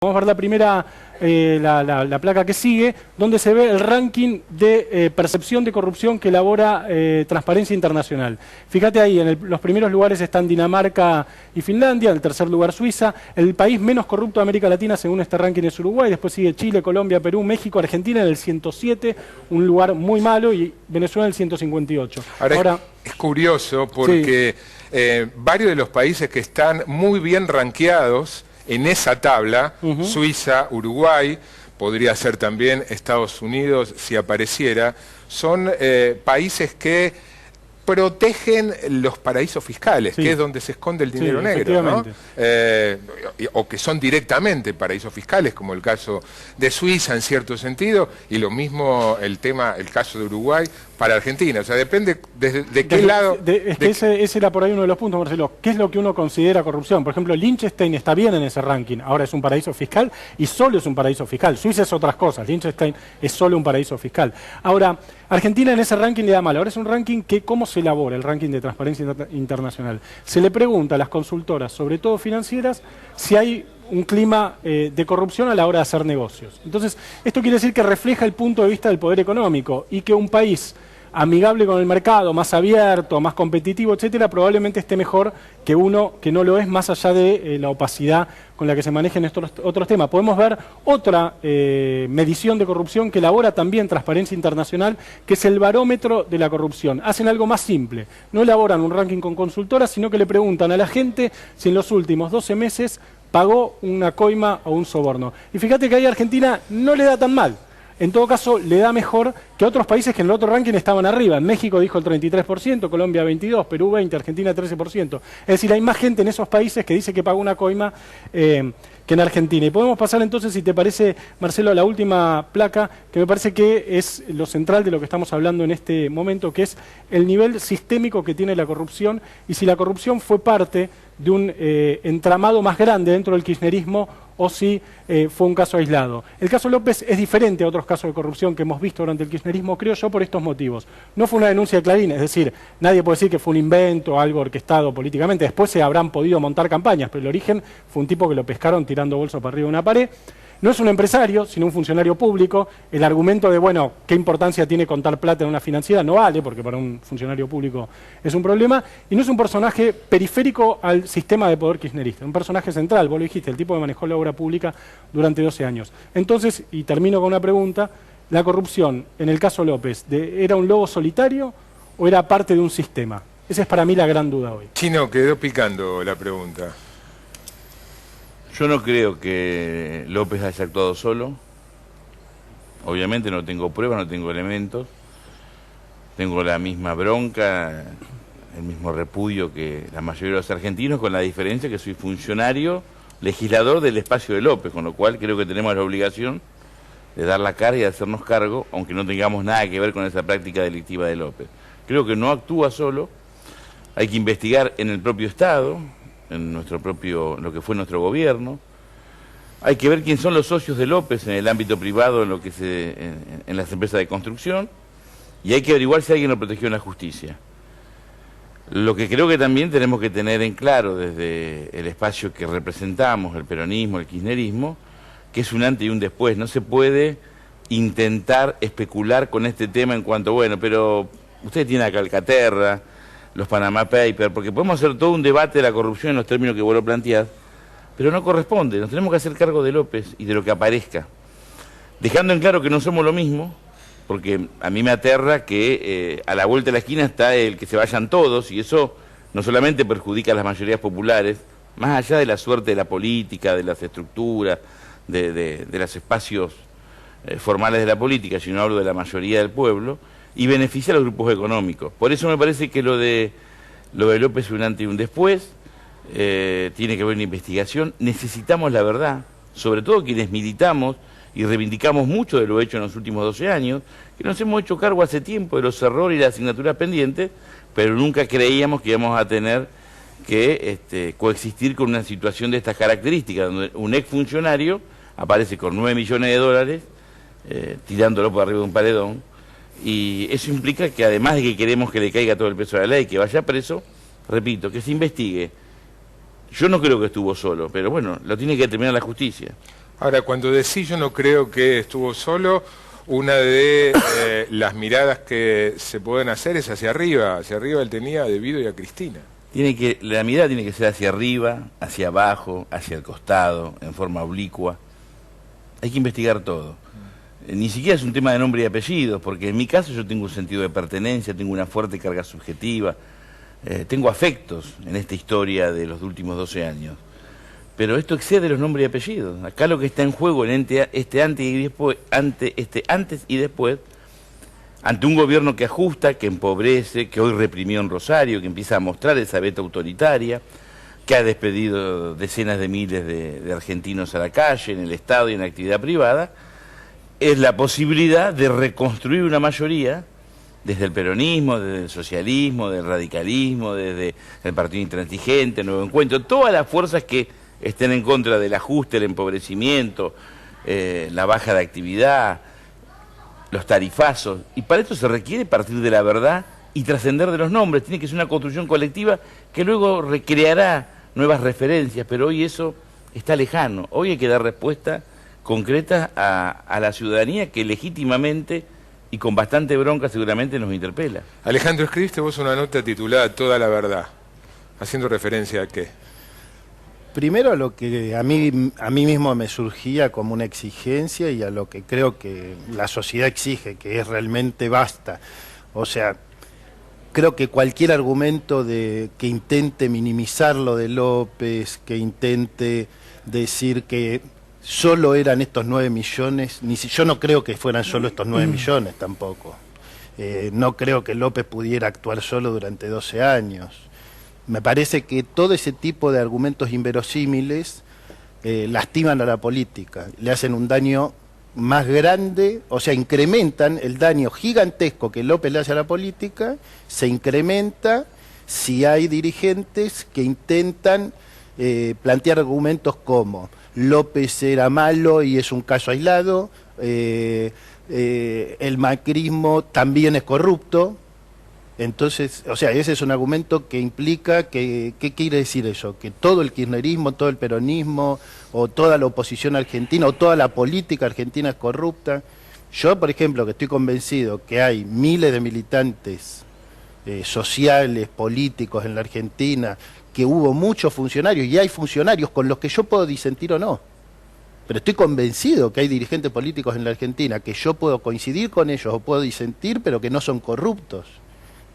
Vamos a ver la primera, la placa que sigue, donde se ve el ranking de percepción de corrupción que elabora Transparencia Internacional. Fíjate ahí, en los primeros lugares están Dinamarca y Finlandia, en el tercer lugar Suiza. El país menos corrupto de América Latina, según este ranking, es Uruguay. Después sigue Chile, Colombia, Perú, México, Argentina en el 107, un lugar muy malo, y Venezuela en el 158. Ahora es curioso porque varios de los países que están muy bien rankeados en esa tabla, Suiza, Uruguay, podría ser también Estados Unidos si apareciera, son países que protegen los paraísos fiscales, que es donde se esconde el dinero negro, ¿no? O que son directamente paraísos fiscales, como el caso de Suiza en cierto sentido, y lo mismo el caso de Uruguay para Argentina. O sea, depende de qué lado... Ese era por ahí uno de los puntos, Marcelo. ¿Qué es lo que uno considera corrupción? Por ejemplo, Liechtenstein está bien en ese ranking. Ahora es un paraíso fiscal y solo es un paraíso fiscal. Suiza es otras cosas. Liechtenstein es solo un paraíso fiscal. Ahora, Argentina en ese ranking le da mal. Ahora es un ranking que, ¿cómo se elabora el ranking de Transparencia Internacional? Se le pregunta a las consultoras, sobre todo financieras, si hay un clima de corrupción a la hora de hacer negocios. Entonces, esto quiere decir que refleja el punto de vista del poder económico y que un país amigable con el mercado, más abierto, más competitivo, etcétera, probablemente esté mejor que uno que no lo es, más allá de la opacidad con la que se manejan estos otros temas. Podemos ver otra medición de corrupción que elabora también Transparencia Internacional, que es el barómetro de la corrupción. Hacen algo más simple, no elaboran un ranking con consultoras, sino que le preguntan a la gente si en los últimos 12 meses pagó una coima o un soborno. Y fíjate que ahí Argentina no le da tan mal. En todo caso, le da mejor que otros países que en el otro ranking estaban arriba. En México dijo el 33%, Colombia 22%, Perú 20%, Argentina 13%. Es decir, hay más gente en esos países que dice que pagó una coima que en Argentina. Y podemos pasar entonces, si te parece, Marcelo, a la última placa, que me parece que es lo central de lo que estamos hablando en este momento, que es el nivel sistémico que tiene la corrupción y si la corrupción fue parte de un entramado más grande dentro del kirchnerismo o si fue un caso aislado. El caso López es diferente a otros casos de corrupción que hemos visto durante el kirchnerismo, creo yo, por estos motivos. No fue una denuncia de Clarín, es decir, nadie puede decir que fue un invento o algo orquestado políticamente. Después se habrán podido montar campañas, pero el origen fue un tipo que lo pescaron tirando bolsos para arriba de una pared. No es un empresario, sino un funcionario público. El argumento de, bueno, ¿qué importancia tiene contar plata en una financiera? No vale, porque para un funcionario público es un problema. Y no es un personaje periférico al sistema de poder kirchnerista. Un personaje central, vos lo dijiste, el tipo que manejó la obra pública durante 12 años. Entonces, y termino con una pregunta, ¿la corrupción, en el caso López, era un lobo solitario o era parte de un sistema? Esa es para mí la gran duda hoy. Chino, quedó picando la pregunta. Yo no creo que López haya actuado solo. Obviamente no tengo pruebas, no tengo elementos. Tengo la misma bronca, el mismo repudio que la mayoría de los argentinos, con la diferencia que soy funcionario, legislador del espacio de López, con lo cual creo que tenemos la obligación de dar la cara y de hacernos cargo, aunque no tengamos nada que ver con esa práctica delictiva de López. Creo que no actúa solo, hay que investigar en el propio Estado, en lo que fue nuestro gobierno. Hay que ver quién son los socios de López en el ámbito privado, en las empresas de construcción, y hay que averiguar si alguien lo protegió en la justicia. Lo que creo que también tenemos que tener en claro desde el espacio que representamos, el peronismo, el kirchnerismo, que es un antes y un después. No se puede intentar especular con este tema en cuanto, bueno, pero usted tiene a Calcaterra, los Panama Papers, porque podemos hacer todo un debate de la corrupción en los términos que vos lo planteás, pero no corresponde, nos tenemos que hacer cargo de López y de lo que aparezca, dejando en claro que no somos lo mismo, porque a mí me aterra que a la vuelta de la esquina está el que se vayan todos, y eso no solamente perjudica a las mayorías populares, más allá de la suerte de la política, de las estructuras, de los espacios formales de la política, sino hablo de la mayoría del pueblo, y beneficia a los grupos económicos. Por eso me parece que lo de López es un antes y un después, tiene que haber una investigación, necesitamos la verdad, sobre todo quienes militamos y reivindicamos mucho de lo hecho en los últimos 12 años, que nos hemos hecho cargo hace tiempo de los errores y las asignaturas pendientes, pero nunca creíamos que íbamos a tener que coexistir con una situación de estas características, donde un exfuncionario aparece con 9 millones de dólares, tirándolo por arriba de un paredón. Y eso implica que además de que queremos que le caiga todo el peso de la ley, que vaya preso, repito, que se investigue. Yo no creo que estuvo solo, pero bueno, lo tiene que determinar la justicia. Ahora, cuando decís yo no creo que estuvo solo, una de las miradas que se pueden hacer es hacia arriba él tenía a De Vido y a Cristina. La mirada tiene que ser hacia arriba, hacia abajo, hacia el costado, en forma oblicua. Hay que investigar todo. Ni siquiera es un tema de nombre y apellidos, porque en mi caso yo tengo un sentido de pertenencia, tengo una fuerte carga subjetiva, tengo afectos en esta historia de los últimos 12 años. Pero esto excede los nombres y apellidos. Acá lo que está en juego en antes y después, ante un gobierno que ajusta, que empobrece, que hoy reprimió en Rosario, que empieza a mostrar esa beta autoritaria, que ha despedido decenas de miles de argentinos a la calle, en el Estado y en la actividad privada, es la posibilidad de reconstruir una mayoría desde el peronismo, desde el socialismo, del radicalismo, desde el Partido Intransigente, Nuevo Encuentro, todas las fuerzas que estén en contra del ajuste, el empobrecimiento, la baja de actividad, los tarifazos. Y para eso se requiere partir de la verdad y trascender de los nombres. Tiene que ser una construcción colectiva que luego recreará nuevas referencias, pero hoy eso está lejano. Hoy hay que dar respuesta concreta a la ciudadanía que legítimamente y con bastante bronca seguramente nos interpela. Alejandro, escribiste vos una nota titulada Toda la verdad, haciendo referencia a qué. Primero a lo que a mí mismo me surgía como una exigencia y a lo que creo que la sociedad exige, que es realmente basta. O sea, creo que cualquier argumento que intente minimizar lo de López, que intente decir que solo eran estos 9 millones, yo no creo que fueran solo estos 9 millones tampoco. No creo que López pudiera actuar solo durante 12 años. Me parece que todo ese tipo de argumentos inverosímiles lastiman a la política, le hacen un daño más grande, o sea, incrementan el daño gigantesco que López le hace a la política, se incrementa si hay dirigentes que intentan plantear argumentos como López era malo y es un caso aislado, el macrismo también es corrupto. Entonces, o sea, ese es un argumento que implica que, ¿qué quiere decir eso? Que todo el kirchnerismo, todo el peronismo, o toda la oposición argentina, o toda la política argentina es corrupta. Yo, por ejemplo, que estoy convencido que hay miles de militantes sociales, políticos en la Argentina, que hubo muchos funcionarios, y hay funcionarios con los que yo puedo disentir o no. Pero estoy convencido que hay dirigentes políticos en la Argentina que yo puedo coincidir con ellos o puedo disentir, pero que no son corruptos.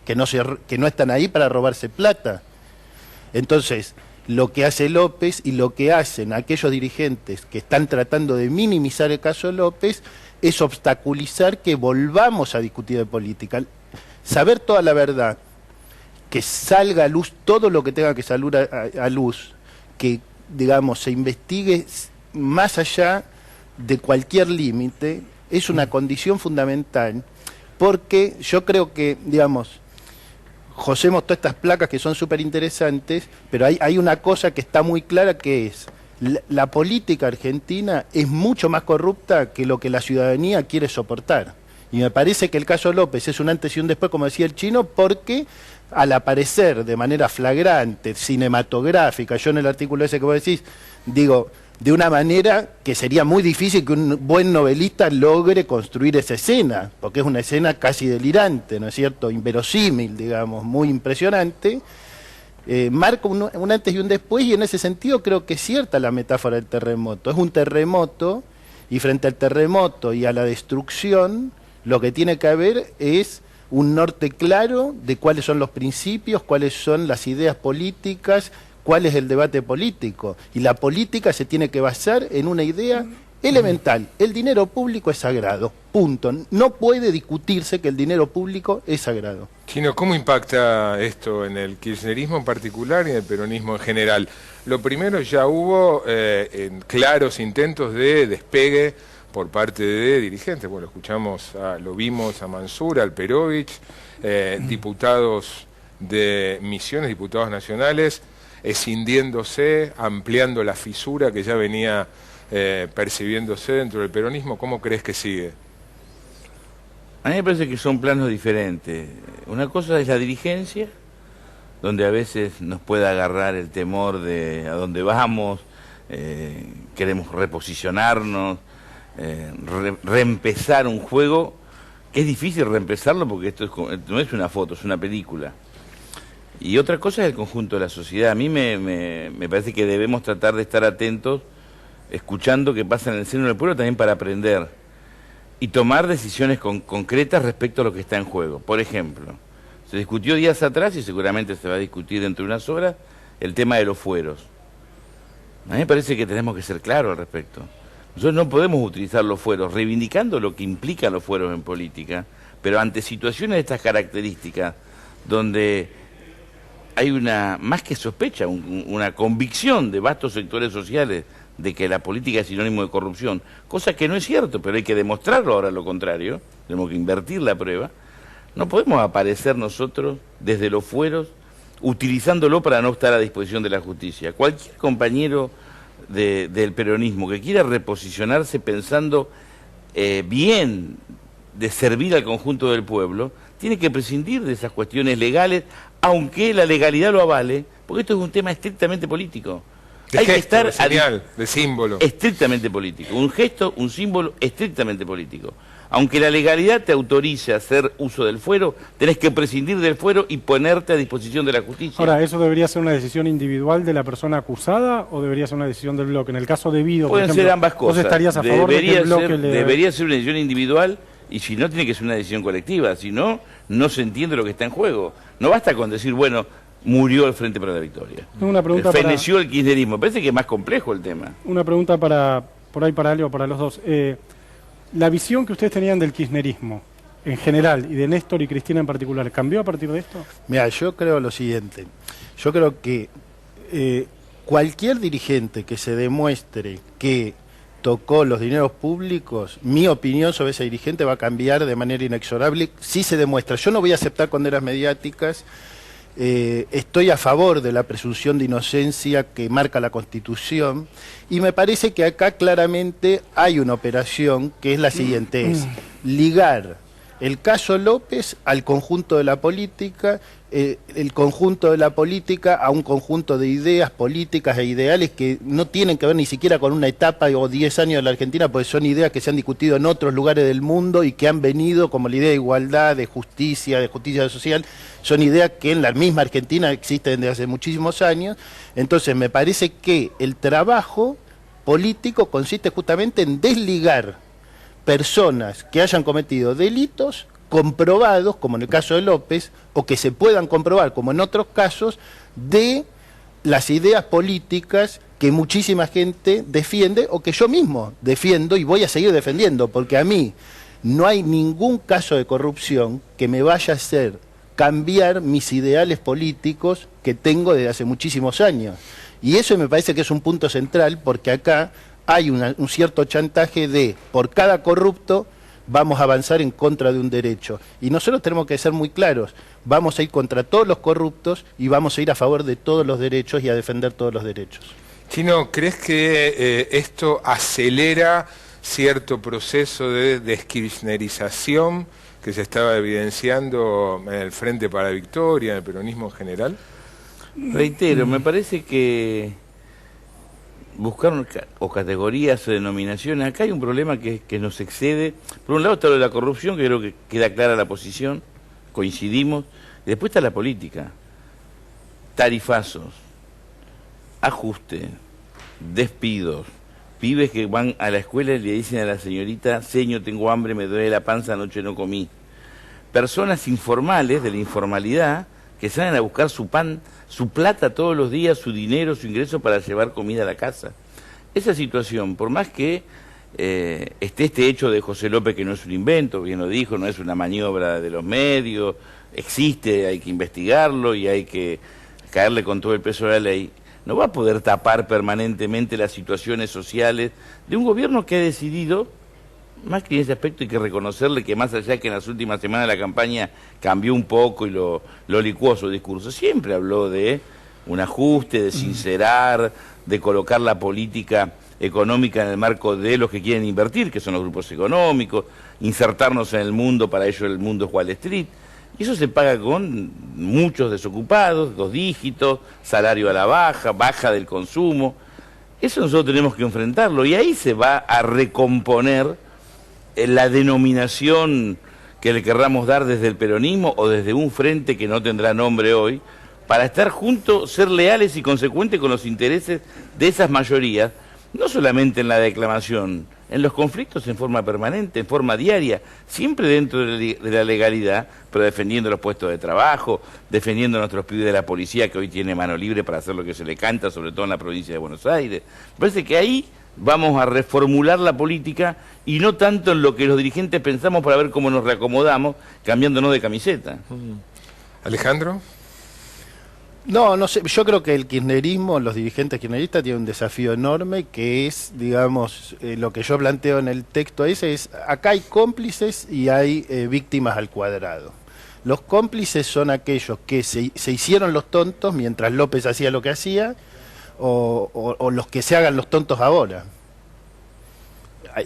Que no están ahí para robarse plata. Entonces, lo que hace López y lo que hacen aquellos dirigentes que están tratando de minimizar el caso López es obstaculizar que volvamos a discutir de política. Saber toda la verdad, que salga a luz todo lo que tenga que salir a luz, que, digamos, se investigue más allá de cualquier límite, es una condición fundamental, porque yo creo que, digamos, José mostró estas placas que son súper interesantes, pero hay una cosa que está muy clara, que es la política argentina es mucho más corrupta que lo que la ciudadanía quiere soportar. Y me parece que el caso López es un antes y un después, como decía el Chino, porque al aparecer de manera flagrante, cinematográfica, yo en el artículo ese que vos decís, digo, de una manera que sería muy difícil que un buen novelista logre construir esa escena, porque es una escena casi delirante, ¿no es cierto?, inverosímil, digamos, muy impresionante, marca un antes y un después, y en ese sentido creo que es cierta la metáfora del terremoto. Es un terremoto, y frente al terremoto y a la destrucción, lo que tiene que haber es un norte claro de cuáles son los principios, cuáles son las ideas políticas, cuál es el debate político. Y la política se tiene que basar en una idea elemental: el dinero público es sagrado, punto. No puede discutirse que el dinero público es sagrado. Chino, ¿cómo impacta esto en el kirchnerismo en particular y en el peronismo en general? Lo primero, ya hubo claros intentos de despegue por parte de dirigentes. Bueno, lo vimos a Mansur, al Perovich, diputados de Misiones, diputados nacionales, escindiéndose, ampliando la fisura que ya venía percibiéndose dentro del peronismo. ¿Cómo crees que sigue? A mí me parece que son planos diferentes. Una cosa es la dirigencia, donde a veces nos puede agarrar el temor de a dónde vamos, queremos reposicionarnos, reempezar un juego que es difícil reempezarlo porque esto no es una foto, es una película. Y otra cosa es el conjunto de la sociedad. A mí me parece que debemos tratar de estar atentos, escuchando qué pasa en el seno del pueblo también para aprender y tomar decisiones concretas respecto a lo que está en juego. Por ejemplo, se discutió días atrás y seguramente se va a discutir dentro de unas horas el tema de los fueros. A mí me parece que tenemos que ser claros al respecto. Nosotros no podemos utilizar los fueros, reivindicando lo que implican los fueros en política, pero ante situaciones de estas características, donde hay una, más que sospecha, una convicción de vastos sectores sociales de que la política es sinónimo de corrupción, cosa que no es cierto, pero hay que demostrarlo ahora lo contrario, tenemos que invertir la prueba. No podemos aparecer nosotros desde los fueros utilizándolo para no estar a disposición de la justicia. Cualquier compañero del peronismo que quiera reposicionarse pensando bien de servir al conjunto del pueblo, tiene que prescindir de esas cuestiones legales, aunque la legalidad lo avale, porque esto es un tema estrictamente político. Hay que estar de señal, de símbolo. Estrictamente político. Un gesto, un símbolo estrictamente político. Aunque la legalidad te autorice a hacer uso del fuero, tenés que prescindir del fuero y ponerte a disposición de la justicia. Ahora, ¿eso debería ser una decisión individual de la persona acusada o debería ser una decisión del bloque? En el caso de Vido, pueden por ejemplo, ser ambas cosas. ¿vos estarías a favor de que el bloque debería ser una decisión individual y si no, tiene que ser una decisión colectiva. Si no, no se entiende lo que está en juego. No basta con decir, bueno, murió el Frente para la Victoria. Una pregunta feneció el kirchnerismo. Parece que es más complejo el tema. Una pregunta por ahí para Leo, para los dos. La visión que ustedes tenían del kirchnerismo en general y de Néstor y Cristina en particular, ¿cambió a partir de esto? Mira, yo creo lo siguiente. Yo creo que cualquier dirigente que se demuestre que tocó los dineros públicos, mi opinión sobre ese dirigente va a cambiar de manera inexorable si se demuestra. Yo no voy a aceptar condenas mediáticas. Estoy a favor de la presunción de inocencia que marca la Constitución y me parece que acá claramente hay una operación que es la siguiente, es ligar el caso López al conjunto de la política, el conjunto de la política a un conjunto de ideas políticas e ideales que no tienen que ver ni siquiera con una etapa o 10 años de la Argentina, porque son ideas que se han discutido en otros lugares del mundo y que han venido, como la idea de igualdad, de justicia social, son ideas que en la misma Argentina existen desde hace muchísimos años. Entonces me parece que el trabajo político consiste justamente en desligar personas que hayan cometido delitos comprobados, como en el caso de López, o que se puedan comprobar, como en otros casos, de las ideas políticas que muchísima gente defiende o que yo mismo defiendo y voy a seguir defendiendo, porque a mí no hay ningún caso de corrupción que me vaya a hacer cambiar mis ideales políticos que tengo desde hace muchísimos años. Y eso me parece que es un punto central, porque acá hay un cierto chantaje de, por cada corrupto, vamos a avanzar en contra de un derecho. Y nosotros tenemos que ser muy claros, vamos a ir contra todos los corruptos y vamos a ir a favor de todos los derechos y a defender todos los derechos. Chino, ¿crees que esto acelera cierto proceso de deskirchnerización que se estaba evidenciando en el Frente para la Victoria, en el peronismo en general? Reitero, me parece que buscar categorías o denominaciones, acá hay un problema que nos excede. Por un lado está lo de la corrupción, que creo que queda clara la posición, coincidimos, y después está la política, tarifazos, ajustes, despidos, pibes que van a la escuela y le dicen a la señorita, señor, tengo hambre, me duele la panza, anoche no comí. Personas informales, de la informalidad, que salen a buscar su pan, su plata todos los días, su dinero, su ingreso para llevar comida a la casa. Esa situación, por más que esté este hecho de José López, que no es un invento, bien lo dijo, no es una maniobra de los medios, existe, hay que investigarlo y hay que caerle con todo el peso de la ley, no va a poder tapar permanentemente las situaciones sociales de un gobierno que ha decidido, más que en ese aspecto hay que reconocerle que más allá que en las últimas semanas la campaña cambió un poco y lo licuó su discurso, siempre habló de un ajuste, de sincerar, de colocar la política económica en el marco de los que quieren invertir, que son los grupos económicos, insertarnos en el mundo, para ello el mundo es Wall Street. Y eso se paga con muchos desocupados, 2 dígitos, salario a la baja, baja del consumo. Eso nosotros tenemos que enfrentarlo y ahí se va a recomponer la denominación que le querramos dar desde el peronismo o desde un frente que no tendrá nombre hoy, para estar juntos, ser leales y consecuentes con los intereses de esas mayorías, no solamente en la declamación, en los conflictos en forma permanente, en forma diaria, siempre dentro de la legalidad, pero defendiendo los puestos de trabajo, defendiendo a nuestros pibes de la policía que hoy tiene mano libre para hacer lo que se le canta, sobre todo en la provincia de Buenos Aires. Me parece que ahí vamos a reformular la política y no tanto en lo que los dirigentes pensamos para ver cómo nos reacomodamos, cambiándonos de camiseta. Alejandro. No sé, yo creo que el kirchnerismo, los dirigentes kirchneristas tienen un desafío enorme que es, digamos, lo que yo planteo en el texto ese es, acá hay cómplices y hay víctimas al cuadrado. Los cómplices son aquellos que se hicieron los tontos mientras López hacía lo que hacía, o los que se hagan los tontos ahora.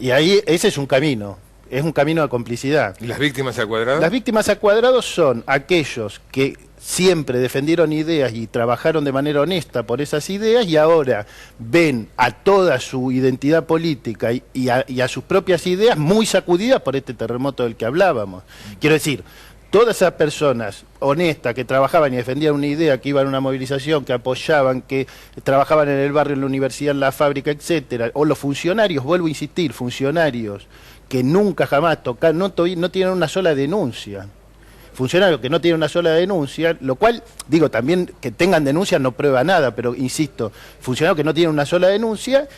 Y ahí ese es un camino de complicidad. ¿Y las víctimas al cuadrado? Las víctimas al cuadrado son aquellos que siempre defendieron ideas y trabajaron de manera honesta por esas ideas y ahora ven a toda su identidad política y a sus propias ideas muy sacudidas por este terremoto del que hablábamos. Quiero decir, todas esas personas honestas que trabajaban y defendían una idea, que iban a una movilización, que apoyaban, que trabajaban en el barrio, en la universidad, en la fábrica, etcétera, o los funcionarios, vuelvo a insistir, funcionarios que nunca jamás tocan, no tienen una sola denuncia. Funcionarios que no tienen una sola denuncia, lo cual, digo, también que tengan denuncia no prueba nada, pero insisto, funcionarios que no tienen una sola denuncia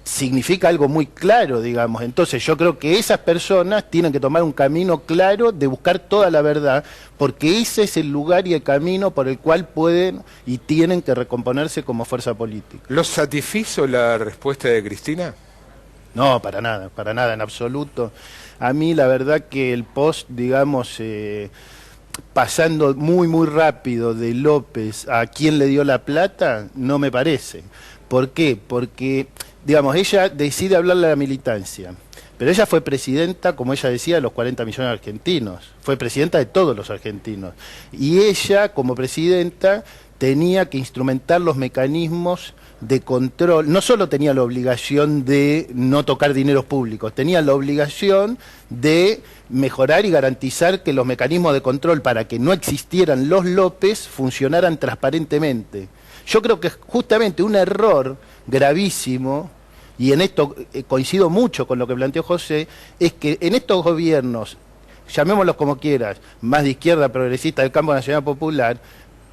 significa algo muy claro, digamos. Entonces yo creo que esas personas tienen que tomar un camino claro de buscar toda la verdad, porque ese es el lugar y el camino por el cual pueden y tienen que recomponerse como fuerza política. ¿Los satisfizo la respuesta de Cristina? No, para nada, en absoluto. A mí la verdad que el post, digamos, pasando muy rápido de López a quién le dio la plata, no me parece. ¿Por qué? Porque, digamos, ella decide hablarle a la militancia, pero ella fue presidenta, como ella decía, de los 40 millones de argentinos, fue presidenta de todos los argentinos, y ella, como presidenta, tenía que instrumentar los mecanismos de control. No solo tenía la obligación de no tocar dineros públicos, tenía la obligación de mejorar y garantizar que los mecanismos de control para que no existieran los López funcionaran transparentemente. Yo creo que justamente un error gravísimo, y en esto coincido mucho con lo que planteó José, es que en estos gobiernos, llamémoslos como quieras, más de izquierda, progresista, del campo nacional popular,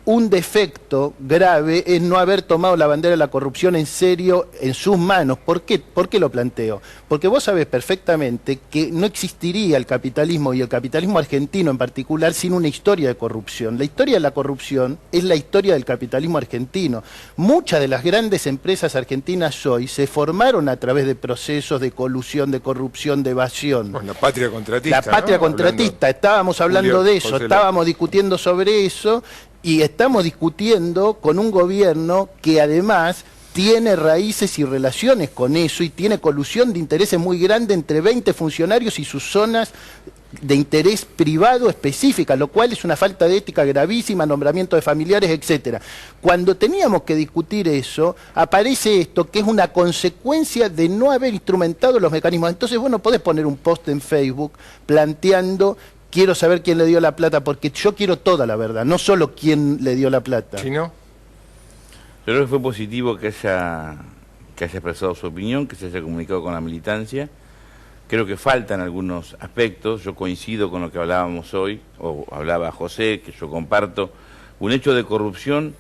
un defecto grave es no haber tomado la bandera de la corrupción en serio en sus manos. ¿Por qué? ¿Por qué lo planteo? Porque vos sabés perfectamente que no existiría el capitalismo y el capitalismo argentino en particular sin una historia de corrupción. La historia de la corrupción es la historia del capitalismo argentino. Muchas de las grandes empresas argentinas hoy se formaron a través de procesos de colusión, de corrupción, de evasión. Bueno, la patria contratista. La patria contratista, estábamos hablando de eso, estábamos discutiendo sobre eso. Y estamos discutiendo con un gobierno que además tiene raíces y relaciones con eso y tiene colusión de intereses muy grande entre 20 funcionarios y sus zonas de interés privado específica, lo cual es una falta de ética gravísima, nombramiento de familiares, etcétera. Cuando teníamos que discutir eso, aparece esto que es una consecuencia de no haber instrumentado los mecanismos. Entonces vos no podés poner un post en Facebook planteando quiero saber quién le dio la plata, porque yo quiero toda la verdad, no solo quién le dio la plata. ¿Sí, no? Yo creo que fue positivo que haya expresado su opinión, que se haya comunicado con la militancia. Creo que faltan algunos aspectos. Yo coincido con lo que hablábamos hoy, o hablaba José, que yo comparto. Un hecho de corrupción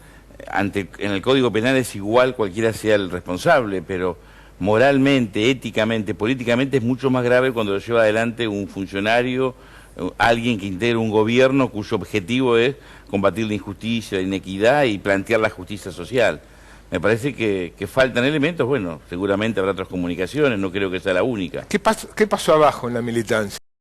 en el Código Penal es igual cualquiera sea el responsable, pero moralmente, éticamente, políticamente es mucho más grave cuando lo lleva adelante un funcionario, alguien que integra un gobierno cuyo objetivo es combatir la injusticia, la inequidad y plantear la justicia social. Me parece que faltan elementos. Bueno, seguramente habrá otras comunicaciones, no creo que sea la única. ¿Qué pasó abajo en la militancia?